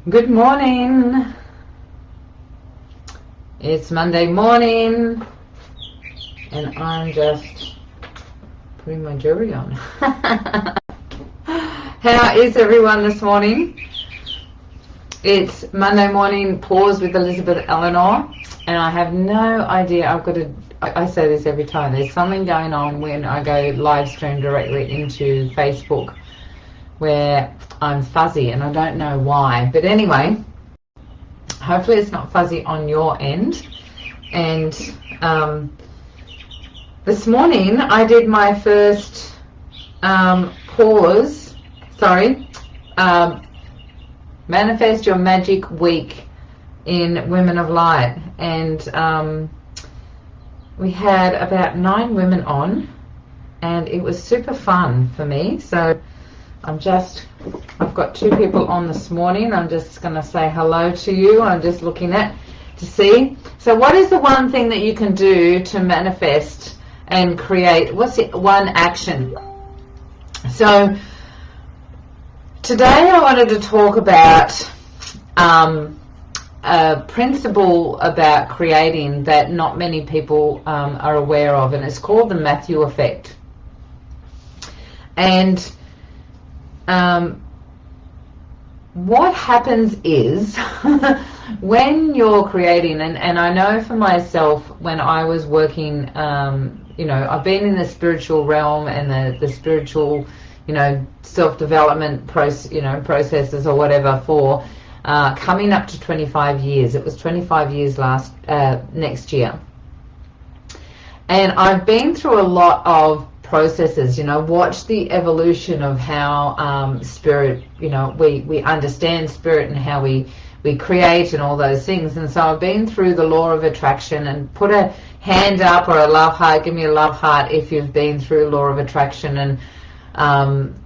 Good morning. It's Monday morning and I'm just putting my jewelry on. How is everyone this morning? It's Monday morning pause with Elizabeth Elenor, and I have no idea. I say this every time, there's something going on when I go live stream directly into Facebook where I'm fuzzy and I don't know why. But anyway, hopefully it's not fuzzy on your end. And this morning I did my first Manifest Your Magic Week in Women of Light. And we had about 9 women on, and it was super fun for me. So I've got 2 people on this morning. I'm just going to say hello to you. I'm just looking to see. So what is the one thing that you can do to manifest and create? What's it? One action. So today I wanted to talk about a principle about creating that not many people are aware of, and it's called the Matthew effect. And what happens is when you're creating, and I know for myself when I was working, I've been in the spiritual realm and the spiritual, self-development processes or whatever for coming up to 25 years. It was 25 years next year. And I've been through a lot of processes, watch the evolution of how spirit, we understand spirit and how we create and all those things. And so I've been through the law of attraction, and put a hand up or a love heart, give me a love heart if you've been through law of attraction and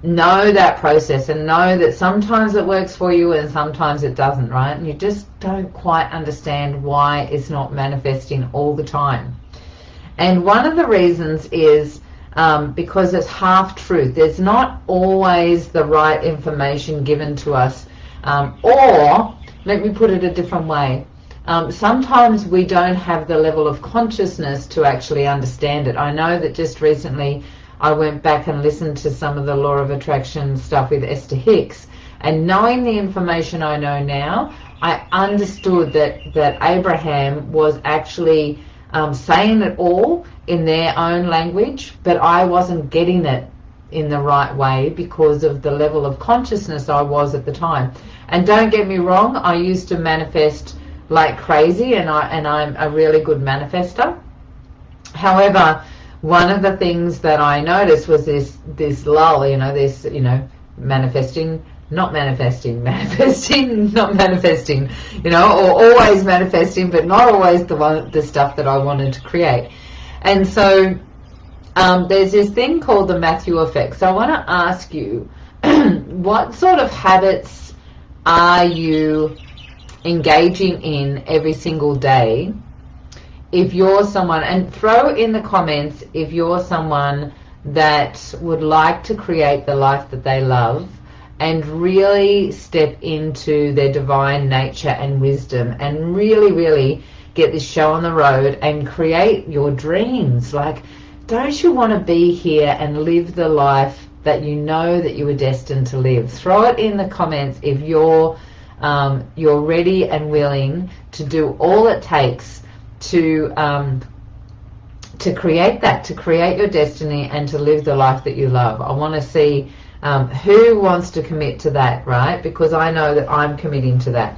know that process, and know that sometimes it works for you and sometimes it doesn't, right? And you just don't quite understand why it's not manifesting all the time. And one of the reasons is because it's half-truth. There's not always the right information given to us. Or, let me put it a different way. Sometimes we don't have the level of consciousness to actually understand it. I know that just recently I went back and listened to some of the Law of Attraction stuff with Esther Hicks. And knowing the information I know now, I understood that Abraham was actually saying it all in their own language, but I wasn't getting it in the right way because of the level of consciousness I was at the time. And don't get me wrong, I used to manifest like crazy, and I'm a really good manifester. However, one of the things that I noticed was this lull, manifesting, not manifesting, manifesting, not manifesting, or always manifesting, but not always the stuff that I wanted to create. And so there's this thing called the Matthew effect. So I want to ask you, what sort of habits are you engaging in every single day? If you're someone, and throw in the comments if you're someone that would like to create the life that they love and really step into their divine nature and wisdom, and really, really get this show on the road and create your dreams. Like, don't you want to be here and live the life that you know that you were destined to live? Throw it in the comments if you're ready and willing to do all it takes to create that, to create your destiny and to live the life that you love. I want to see who wants to commit to that, right? Because I know that I'm committing to that.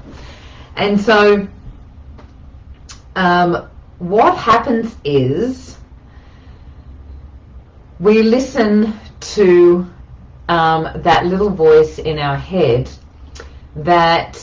And so what happens is we listen to that little voice in our head that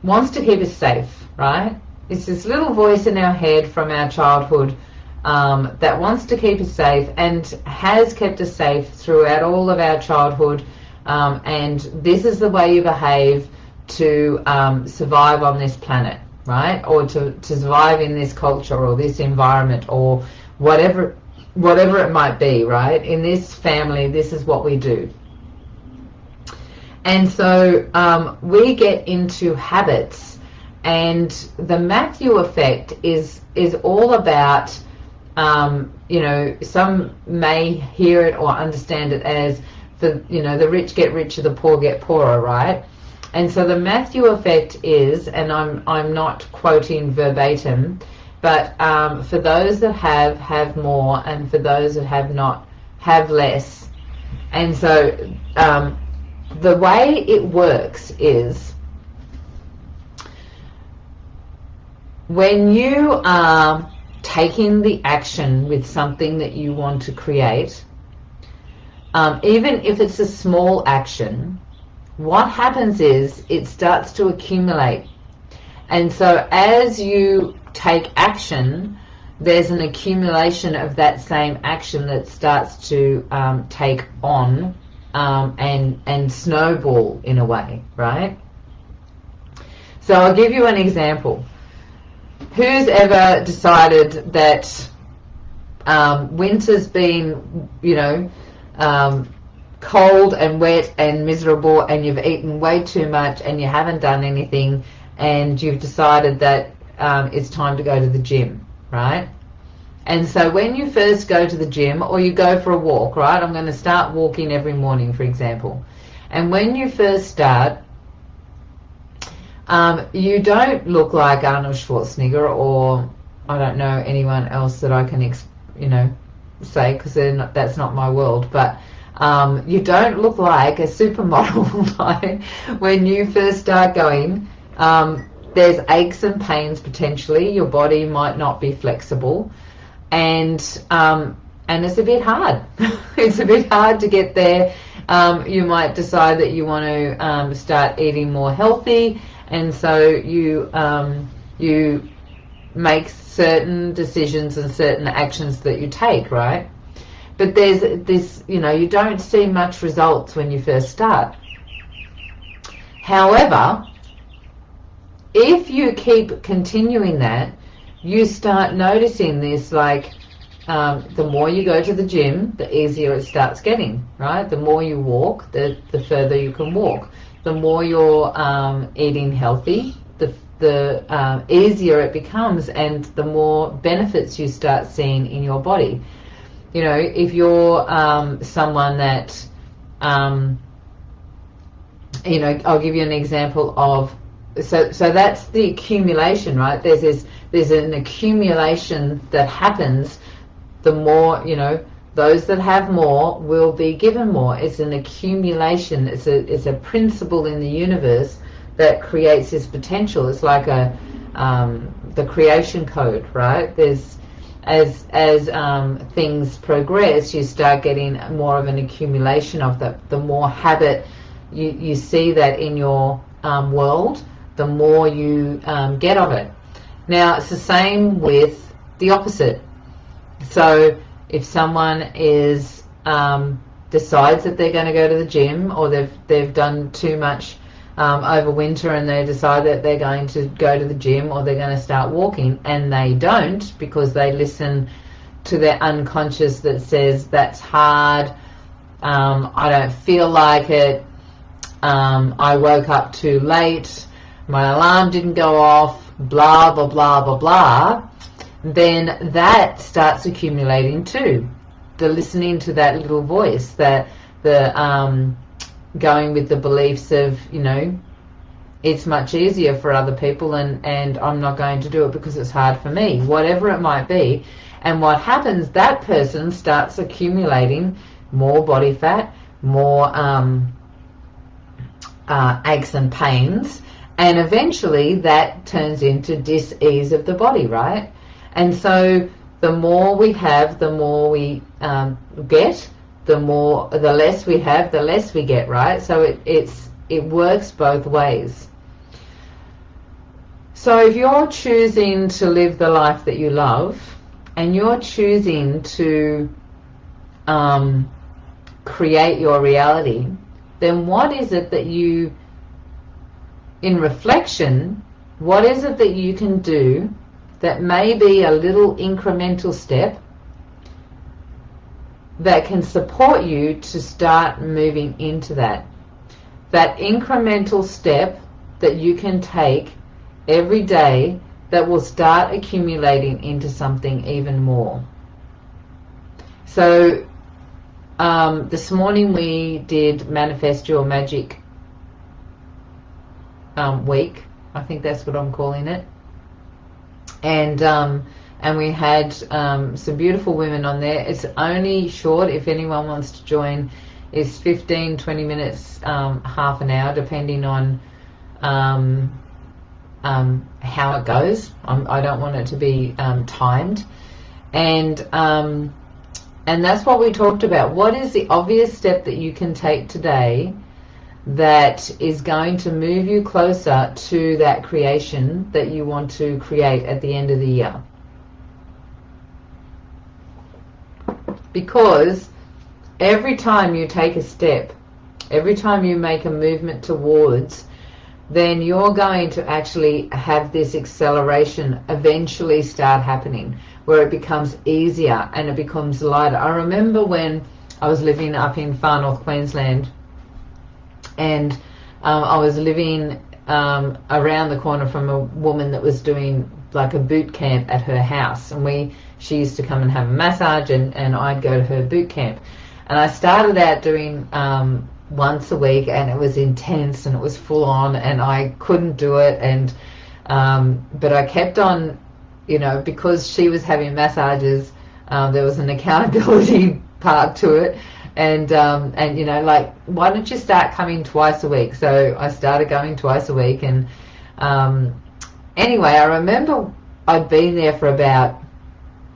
wants to keep us safe, right? It's this little voice in our head from our childhood that wants to keep us safe and has kept us safe throughout all of our childhood, and this is the way you behave to survive on this planet, right? Or to survive in this culture or this environment or whatever it might be, right? In this family, this is what we do. And so we get into habits, and the Matthew effect is all about, you know, some may hear it or understand it as the rich get richer, the poor get poorer, right? And so the Matthew effect is, and I'm not quoting verbatim, but for those that have more, and for those that have not, have less. And so the way it works is, when you are taking the action with something that you want to create, even if it's a small action, what happens is it starts to accumulate. And so as you take action, there's an accumulation of that same action that starts to take on and snowball in a way, right? So I'll give you an example. Who's ever decided that winter's been, you know, cold and wet and miserable, and you've eaten way too much and you haven't done anything, and you've decided that it's time to go to the gym, right? And so when you first go to the gym, or you go for a walk, right? I'm going to start walking every morning, for example. And when you first start, you don't look like Arnold Schwarzenegger, or I don't know anyone else that I can, say, because that's not my world. But you don't look like a supermodel, right? When you first start going, there's aches and pains potentially. Your body might not be flexible, and it's a bit hard. It's a bit hard to get there. You might decide that you want to start eating more healthy, and so you make certain decisions and certain actions that you take, right? But there's this, you don't see much results when you first start. However, if you keep continuing that, you start noticing this, like, the more you go to the gym, the easier it starts getting, right? The more you walk, the further you can walk. The more you're eating healthy, the easier it becomes, and the more benefits you start seeing in your body. You know, if you're someone that, I'll give you an example of, so that's the accumulation, right? There's an accumulation that happens. The more, those that have more will be given more. It's an accumulation. It's a principle in the universe that creates this potential. It's like the creation code, right? There's as things progress, you start getting more of an accumulation of that. The more habit you see that in your world, the more you get of it. Now, it's the same with the opposite. So if someone is decides that they're going to go to the gym, or they've done too much over winter, and they decide that they're going to go to the gym, or they're going to start walking, and they don't, because they listen to their unconscious that says that's hard, I don't feel like it, I woke up too late, my alarm didn't go off, blah blah blah blah blah, then that starts accumulating too. The listening to that little voice, that the going with the beliefs of, it's much easier for other people, and I'm not going to do it because it's hard for me, whatever it might be. And what happens, that person starts accumulating more body fat, more aches and pains, and eventually that turns into dis-ease of the body, right? And so the more we have, the more we get. The less we have, the less we get, right? So it works both ways. So if you're choosing to live the life that you love, and you're choosing to create your reality, then what is it that you, in reflection, what is it that you can do that may be a little incremental step that can support you to start moving into that? that incremental step that you can take every day that will start accumulating into something even more. So this morning we did Manifest Your Magic week. I think that's what I'm calling it. And we had some beautiful women on there. It's only short. If anyone wants to join, it's 15-20 minutes, half an hour, depending on how it goes. I don't want it to be timed. And that's what we talked about. What is the obvious step that you can take today that is going to move you closer to that creation that you want to create at the end of the year? Because every time you take a step, every time you make a movement towards, then you're going to actually have this acceleration eventually start happening, where it becomes easier and it becomes lighter. I remember when I was living up in far north Queensland, and I was living around the corner from a woman that was doing like a boot camp at her house, and she used to come and have a massage, and I'd go to her boot camp. And I started out doing once a week, and it was intense and it was full on, and I couldn't do it, and but I kept on, because she was having massages, there was an accountability part to it. And like, why don't you start coming twice a week? So I started going twice a week. And anyway, I remember I'd been there for about,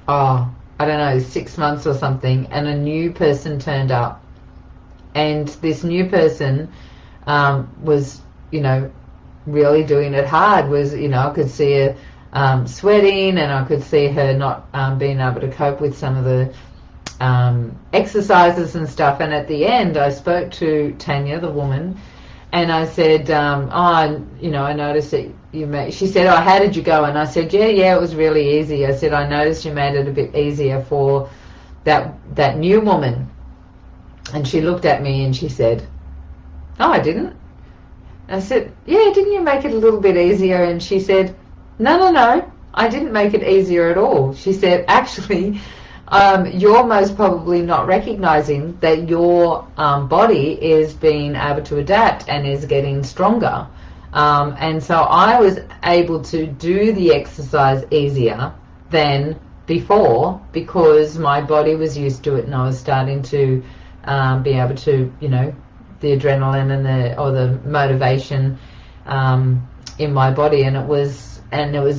I don't know, 6 months or something, and a new person turned up. And this new person was, really doing it hard. I could see her sweating, and I could see her not being able to cope with some of the exercises and stuff. And at the end, I spoke to Tanya, the woman, and I said, I noticed that you made. She said, how did you go? And I said, yeah, it was really easy. I said, I noticed you made it a bit easier for that new woman. And she looked at me and she said, I didn't. And I said, yeah, didn't you make it a little bit easier? And she said, no, I didn't make it easier at all. She said, actually, you're most probably not recognizing that your body is being able to adapt and is getting stronger. And so I was able to do the exercise easier than before, because my body was used to it, and I was starting to be able to, the adrenaline and the motivation in my body, and it was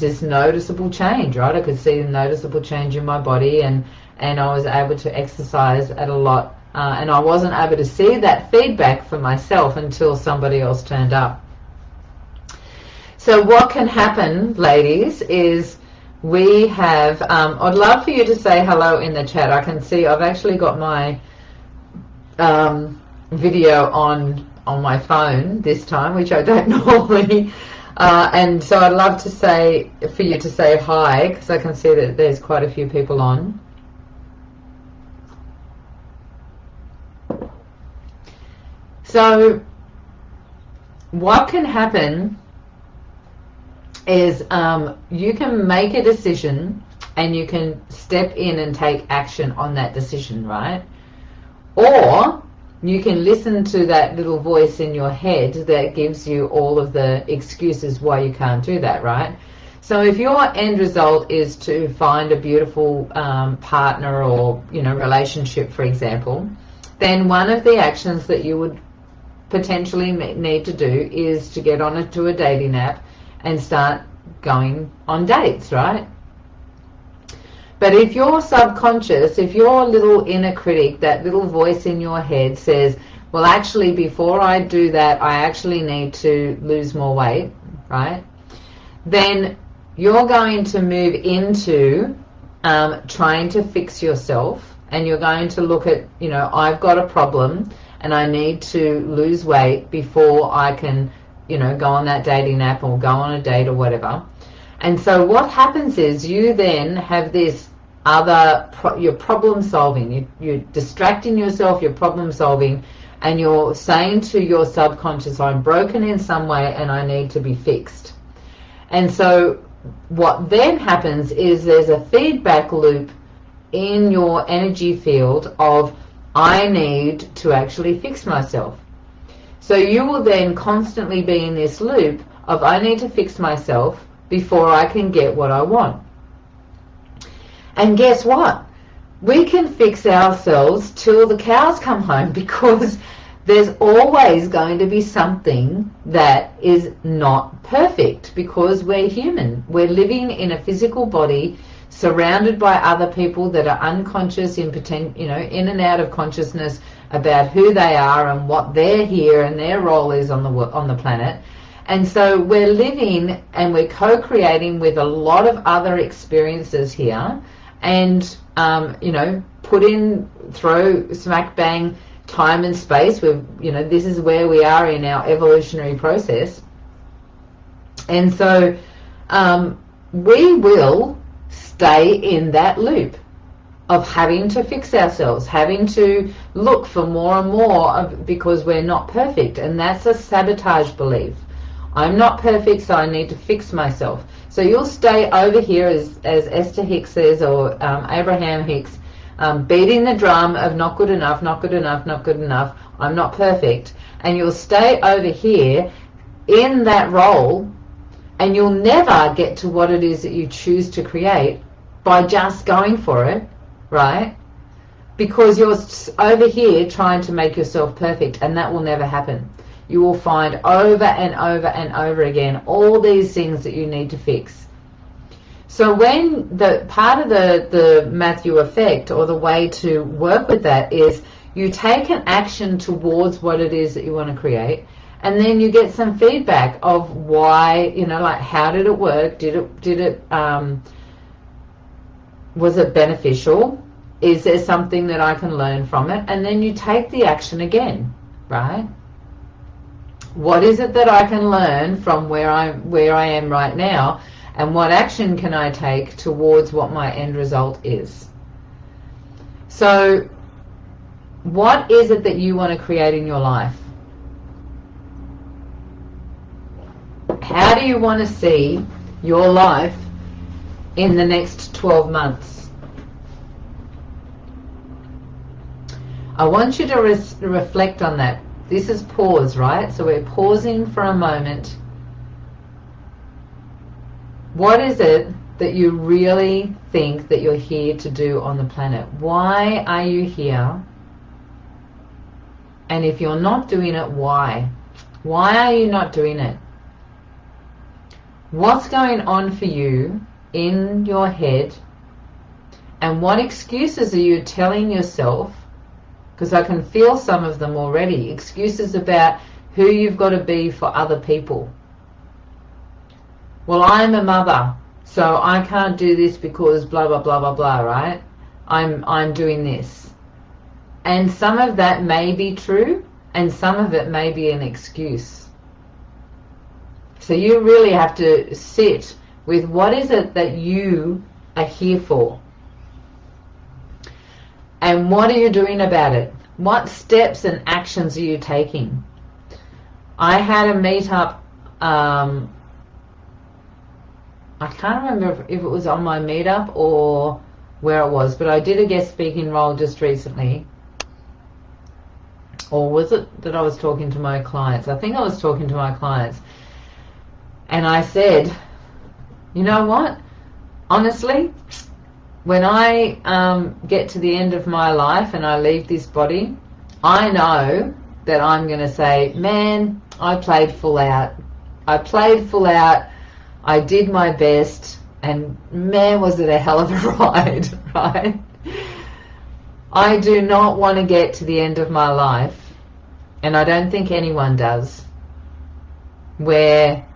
this noticeable change, right? I could see the noticeable change in my body, and I was able to exercise at a lot, and I wasn't able to see that feedback for myself until somebody else turned up. So what can happen, ladies, is we have, I'd love for you to say hello in the chat. I can see I've actually got my video on my phone this time, which I don't normally, and so I'd love for you to say hi, because I can see that there's quite a few people on. So what can happen is you can make a decision and you can step in and take action on that decision, right? Or you can listen to that little voice in your head that gives you all of the excuses why you can't do that, right? So if your end result is to find a beautiful partner or, relationship, for example, then one of the actions that you would potentially need to do is to get onto a dating app and start going on dates, right? But if your subconscious, if your little inner critic, that little voice in your head says, well, actually, before I do that, I actually need to lose more weight, right? Then you're going to move into trying to fix yourself, and you're going to look at, I've got a problem and I need to lose weight before I can, go on that dating app or go on a date or whatever. And so what happens is you then have this you're problem solving, you're distracting yourself, you're problem solving, and you're saying to your subconscious, I'm broken in some way and I need to be fixed. And so what then happens is there's a feedback loop in your energy field of, I need to actually fix myself. So you will then constantly be in this loop of, I need to fix myself before I can get what I want. And guess what? We can fix ourselves till the cows come home, because there's always going to be something that is not perfect, because we're human. We're living in a physical body surrounded by other people that are unconscious, in and out of consciousness about who they are and what they're here and their role is on the planet. And so we're living and we're co-creating with a lot of other experiences here, and throw smack bang time and space. This is where we are in our evolutionary process. And so we will stay in that loop of having to fix ourselves, having to look for more and more because we're not perfect. And that's a sabotage belief. I'm not perfect, so I need to fix myself. So you'll stay over here, as Esther Hicks says, or Abraham Hicks, beating the drum of not good enough, not good enough, not good enough, I'm not perfect. And you'll stay over here in that role, and you'll never get to what it is that you choose to create by just going for it, right? Because you're over here trying to make yourself perfect, and that will never happen. You will find over and over and over again all these things that you need to fix. So when the part of the Matthew effect, or the way to work with that, is you take an action towards what it is that you want to create, and then you get some feedback of why, like, how did it work? Was it beneficial? Is there something that I can learn from it? And then you take the action again, right? What is it that I can learn from where I am right now, and what action can I take towards what my end result is? So what is it that you want to create in your life? How do you want to see your life in the next 12 months? I want you to reflect on that. This is pause, right? So we're pausing for a moment. What is it that you really think that you're here to do on the planet? Why are you here? And if you're not doing it, why? Why are you not doing it? What's going on for you in your head? And what excuses are you telling yourself? Because I can feel some of them already. Excuses about who you've got to be for other people. Well, I'm a mother, so I can't do this because blah, blah, blah, blah, blah, right? I'm doing this. And some of that may be true, and some of it may be an excuse. So you really have to sit with, what is it that you are here for? And what are you doing about it? What steps and actions are you taking? I had a meetup, I can't remember if it was on my meetup or where it was, but I did a guest speaking role just recently. Or was it that I was talking to my clients? I think I was talking to my clients. And I said, you know what? Honestly, when I get to the end of my life and I leave this body, I know that I'm going to say, man, I played full out. I played full out. I did my best. And man, was it a hell of a ride, right? I do not want to get to the end of my life, and I don't think anyone does, where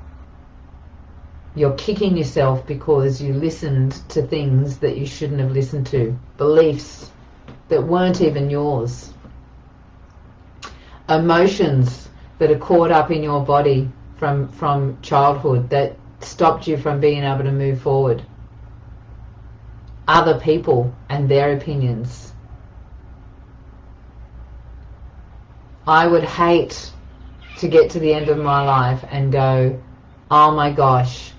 you're kicking yourself because you listened to things that you shouldn't have listened to, beliefs that weren't even yours, emotions that are caught up in your body from childhood that stopped you from being able to move forward, other people and their opinions. I would hate to get to the end of my life and go, oh my gosh,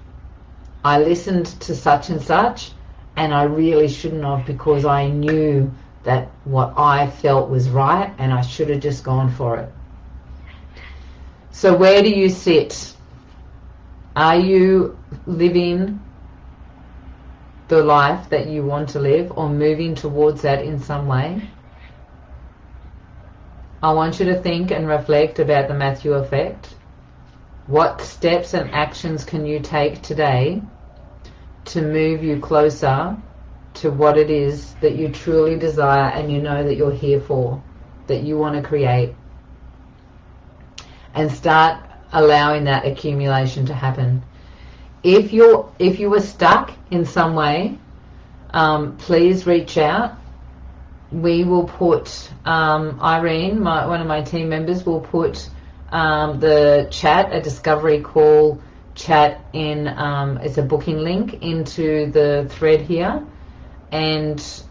I listened to such and such and I really shouldn't have, because I knew that what I felt was right and I should have just gone for it. So where do you sit? Are you living the life that you want to live or moving towards that in some way? I want you to think and reflect about the Matthew effect. What steps and actions can you take today to move you closer to what it is that you truly desire and you know that you're here for, that you want to create? And start allowing that accumulation to happen. If you were stuck in some way, please reach out. We will put, Irene, one of my team members, will put the chat, a discovery call chat in, it's a booking link into the thread here, and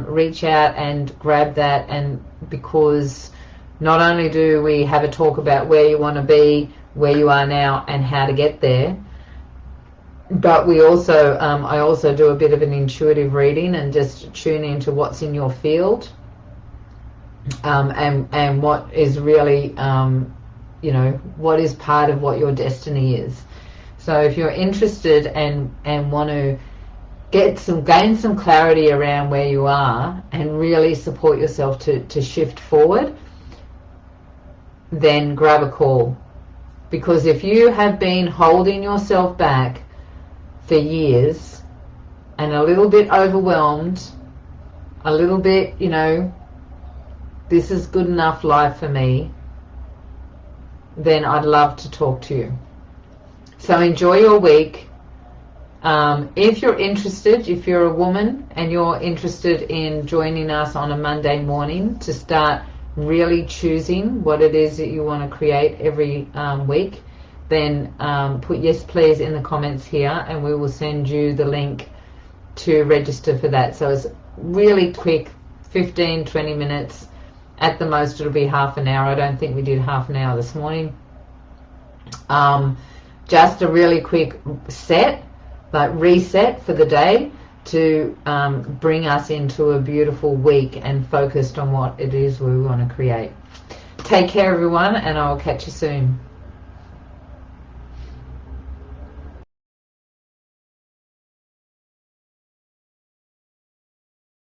reach out and grab that. And because not only do we have a talk about where you want to be, where you are now, and how to get there, but we also, I also do a bit of an intuitive reading and just tune into what's in your field, and what is really, you know, what is part of what your destiny is. So if you're interested and want to gain some clarity around where you are and really support yourself to shift forward, then grab a call. Because if you have been holding yourself back for years and a little bit overwhelmed, a little bit, you know, this is good enough life for me, then I'd love to talk to you. So enjoy your week. If you're interested, if you're a woman and you're interested in joining us on a Monday morning to start really choosing what it is that you want to create every week, then put yes please in the comments here and we will send you the link to register for that. So it's really quick, 15-20 minutes at the most. It'll be half an hour. I don't think we did half an hour this morning. Just a really quick reset for the day to bring us into a beautiful week and focused on what it is we want to create. Take care everyone, and I'll catch you soon.